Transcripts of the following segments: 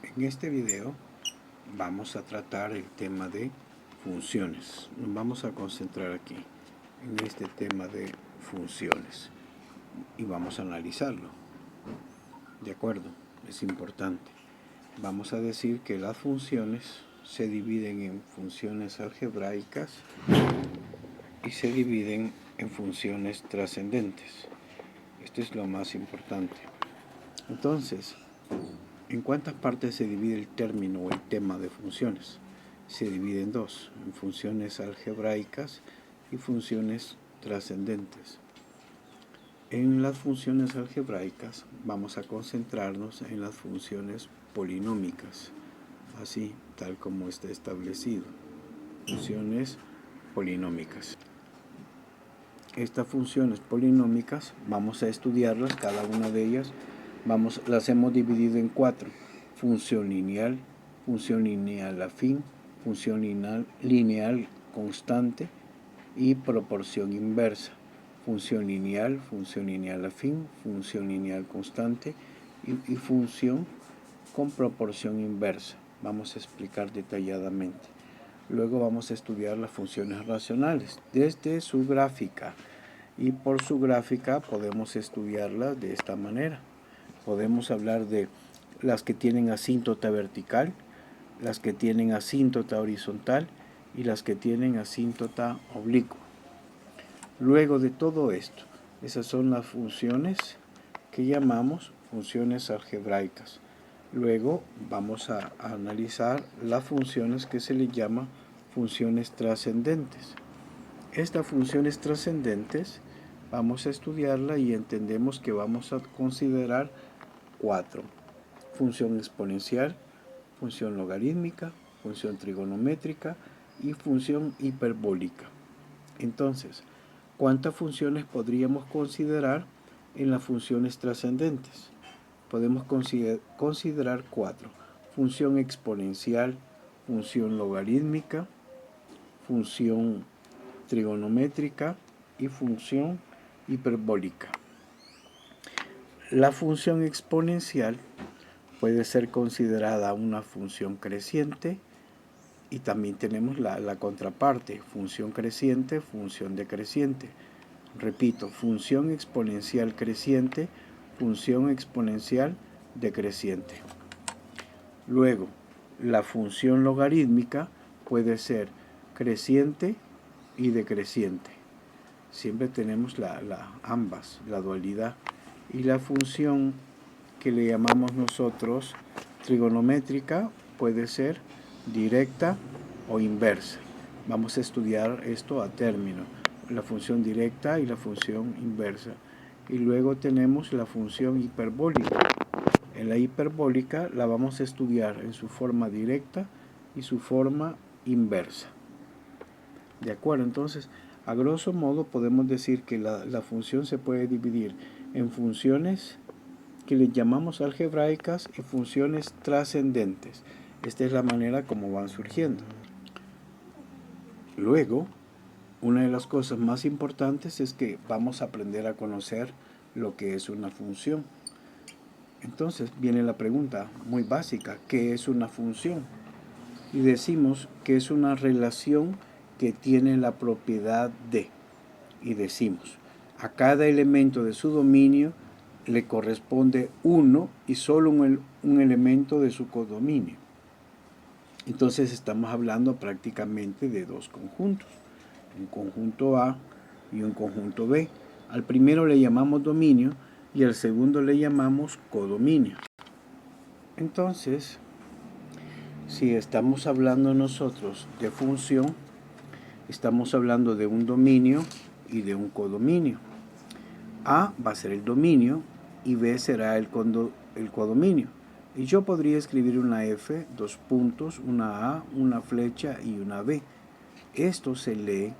En este video vamos a tratar el tema de funciones. Nos vamos a concentrar aquí en este tema de funciones y vamos a analizarlo. De acuerdo, es importante. Vamos a decir que las funciones se dividen en funciones algebraicas y se dividen en funciones trascendentes. Esto es lo más importante. Entonces, ¿en cuántas partes se divide el término o el tema de funciones? Se divide en dos, en funciones algebraicas y funciones trascendentes. En las funciones algebraicas vamos a concentrarnos en las funciones polinómicas, así tal como está establecido. Funciones polinómicas. Estas funciones polinómicas vamos a estudiarlas, cada una de ellas las hemos dividido en cuatro: función lineal afín, función lineal constante y proporción inversa. Función lineal afín, función lineal constante y función con proporción inversa. Vamos a explicar detalladamente. Luego vamos a estudiar las funciones racionales desde su gráfica, y por su gráfica podemos estudiarlas de esta manera. Podemos hablar de las que tienen asíntota vertical, las que tienen asíntota horizontal y las que tienen asíntota oblicua. Luego de todo esto, esas son las funciones que llamamos funciones algebraicas. Luego vamos a analizar las funciones que se le llama funciones trascendentes. Estas funciones trascendentes vamos a estudiarla y entendemos que vamos a considerar cuatro: función exponencial, función logarítmica, función trigonométrica y función hiperbólica. Entonces, ¿cuántas funciones podríamos considerar en las funciones trascendentes? Podemos considerar cuatro: función exponencial, función logarítmica, función trigonométrica y función hiperbólica. La función exponencial puede ser considerada una función creciente, y también tenemos la contraparte: función creciente, función decreciente. Repito, función exponencial creciente, función exponencial decreciente. Luego, la función logarítmica puede ser creciente y decreciente. Siempre tenemos ambas, la dualidad. Y la función que le llamamos nosotros trigonométrica puede ser directa o inversa. Vamos a estudiar esto a término: la función directa y la función inversa. Y luego tenemos la función hiperbólica. En la hiperbólica la vamos a estudiar en su forma directa y su forma inversa. ¿De acuerdo? Entonces, a grosso modo podemos decir que la función se puede dividir en funciones que le llamamos algebraicas y funciones trascendentes. Esta es la manera como van surgiendo. Luego, una de las cosas más importantes es que vamos a aprender a conocer lo que es una función. Entonces viene la pregunta muy básica: ¿qué es una función? Y decimos que es una relación que tiene la propiedad de, y decimos, a cada elemento de su dominio le corresponde uno y solo un elemento de su codominio. Entonces estamos hablando prácticamente de dos conjuntos: un conjunto A y un conjunto B. Al primero le llamamos dominio y al segundo le llamamos codominio. Entonces, si estamos hablando nosotros de función, estamos hablando de un dominio y de un codominio. A va a ser el dominio y B será el codominio. Y yo podría escribir una F, dos puntos, una A, una flecha y una B. Esto se lee: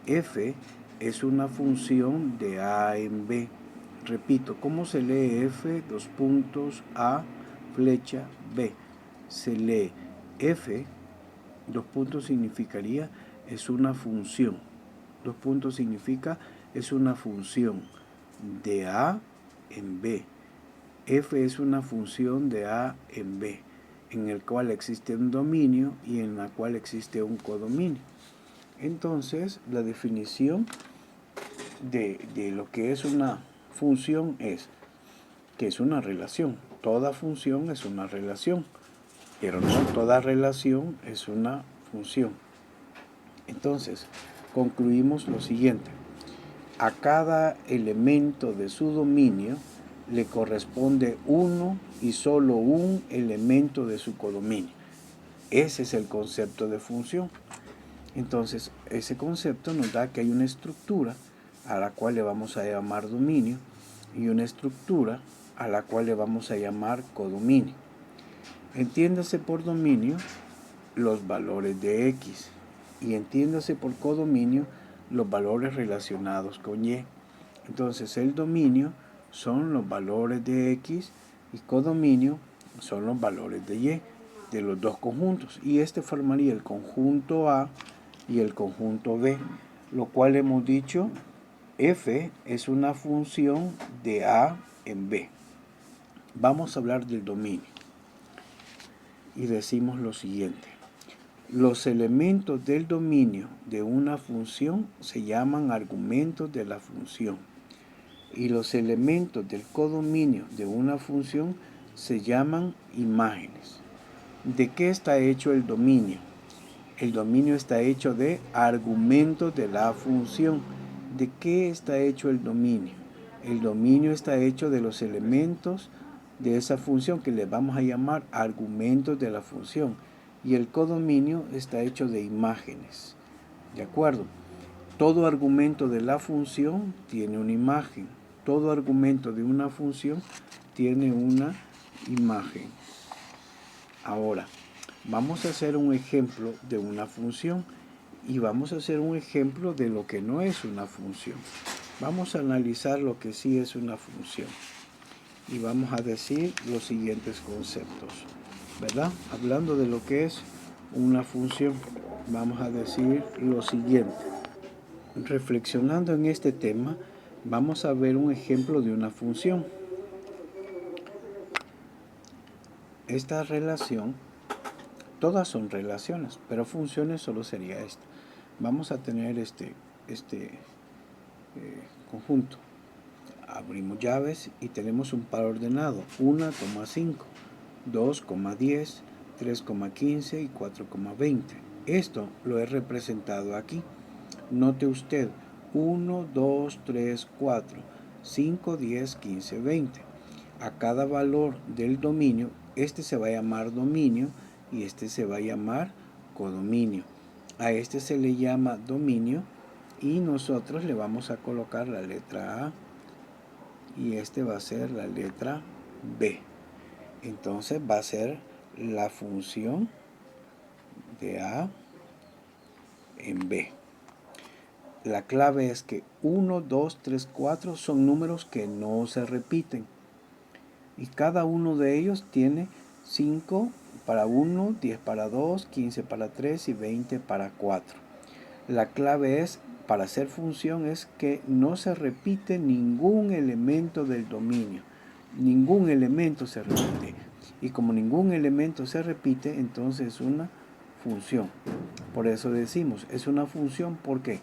F es una función de A en B. Repito, ¿cómo se lee F, dos puntos, A, flecha, B? Se lee F, dos puntos significaría es una función. Dos puntos significa es una función de A en B. F es una función de A en B. en el cual existe un dominio y en la cual existe un codominio. Entonces, la definición de lo que es una función es que es una relación. Toda función es una relación, pero no toda relación es una función. Entonces, concluimos lo siguiente. A cada elemento de su dominio le corresponde uno y solo un elemento de su codominio. Ese es el concepto de función. Entonces, ese concepto nos da que hay una estructura a la cual le vamos a llamar dominio y una estructura a la cual le vamos a llamar codominio. Entiéndase por dominio los valores de X y entiéndase por codominio los valores relacionados con Y. Entonces, el dominio son los valores de X y codominio son los valores de Y de los dos conjuntos. Y este formaría el conjunto A y el conjunto B, lo cual hemos dicho f es una función de A en B. Vamos a hablar del dominio y decimos lo siguiente. Los elementos del dominio de una función se llaman argumentos de la función y los elementos del codominio de una función se llaman imágenes. ¿De qué está hecho el dominio? El dominio está hecho de argumentos de la función. ¿De qué está hecho el dominio? El dominio está hecho de los elementos de esa función que le vamos a llamar argumentos de la función. Y el codominio está hecho de imágenes. ¿De acuerdo? Todo argumento de la función tiene una imagen. Todo argumento de una función tiene una imagen. Ahora, vamos a hacer un ejemplo de una función y vamos a hacer un ejemplo de lo que no es una función. Vamos a analizar lo que sí es una función y vamos a decir los siguientes conceptos, ¿verdad? Hablando de lo que es una función, vamos a decir lo siguiente. Reflexionando en este tema, vamos a ver un ejemplo de una función. Esta relación, todas son relaciones, pero funciones solo sería esta. Vamos a tener este conjunto. Abrimos llaves y tenemos un par ordenado, 1,5, 2,10, 3,15 y 4,20. Esto lo he representado aquí. Note usted, 1, 2, 3, 4, 5, 10, 15, 20. A cada valor del dominio, este se va a llamar dominio y este se va a llamar codominio. A este se le llama dominio y nosotros le vamos a colocar la letra A y este va a ser la letra B. Entonces va a ser la función de A en B. La clave es que 1, 2, 3, 4 son números que no se repiten. Y cada uno de ellos tiene 5 para 1, 10 para 2, 15 para 3 y 20 para 4. La clave es, para hacer función, es que no se repite ningún elemento del dominio. Ningún elemento se repite. Y como ningún elemento se repite, entonces es una función. Por eso decimos, es una función, ¿por qué?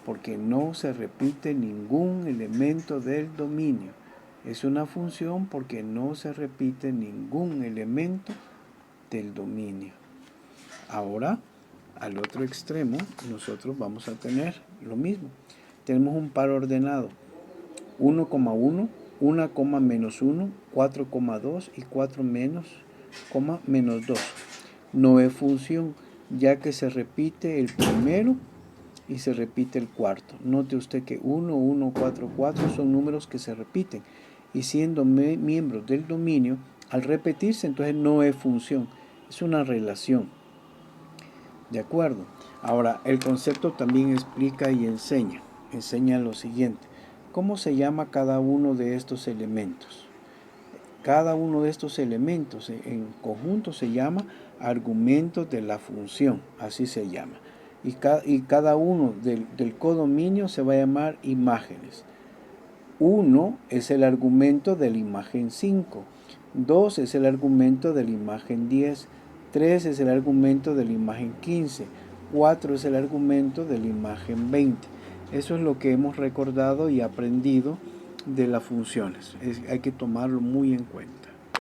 Porque no se repite ningún elemento del dominio. Es una función porque no se repite ningún elemento del dominio. Ahora, al otro extremo, nosotros vamos a tener lo mismo. Tenemos un par ordenado, 1,1, 1, menos 1, 4,2 y 4 menos 2. No es función, ya que se repite el primero y se repite el cuarto. Note usted que 1, 1, 4, 4 son números que se repiten. Y siendo miembros del dominio, al repetirse, entonces no es función, es una relación. ¿De acuerdo? Ahora, el concepto también explica y enseña lo siguiente. ¿Cómo se llama cada uno de estos elementos? Cada uno de estos elementos en conjunto se llama argumentos de la función, así se llama. Y cada uno del codominio se va a llamar imágenes. 1 es el argumento de la imagen 5, 2 es el argumento de la imagen 10, 3 es el argumento de la imagen 15, 4 es el argumento de la imagen 20. Eso es lo que hemos recordado y aprendido de las funciones. Hay que tomarlo muy en cuenta.